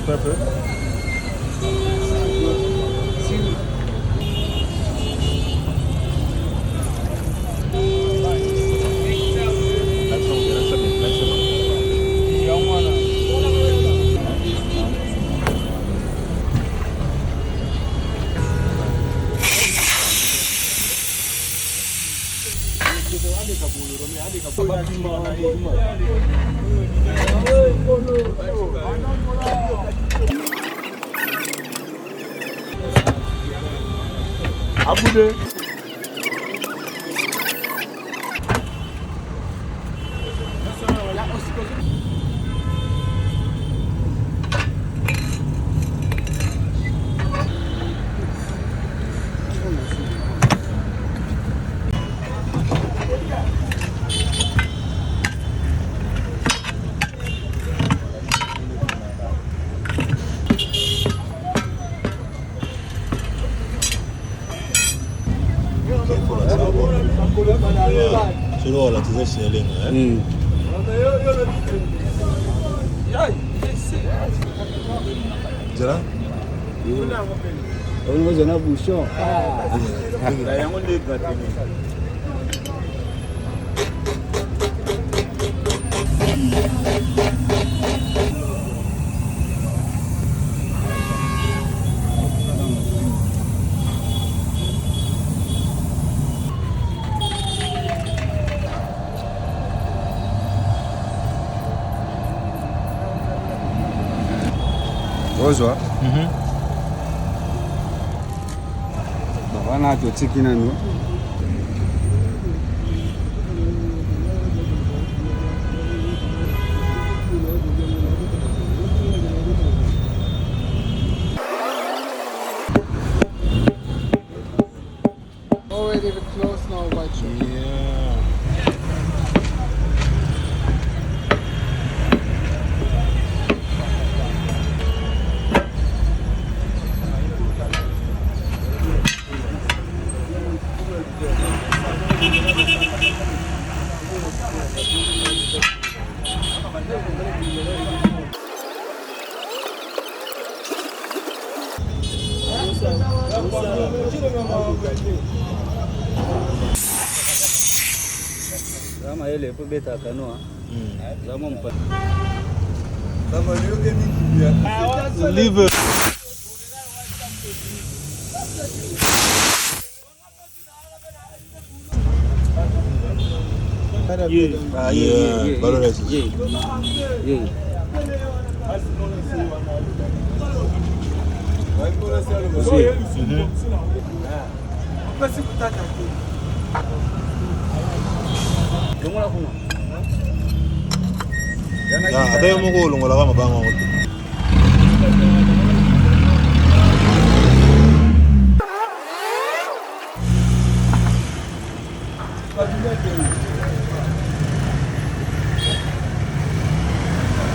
Pepper. Abude. Solo la tizesha selling Jara? On was an abusho. Rozwa? Bana to chicken no. Already close now, but Kama ile ipo beta kanoa. Zama mpa. Kama nioge mingi ya. Liver. Yeah. Valorize. Yeah. Ada yang mau ngulung ngulung apa bang?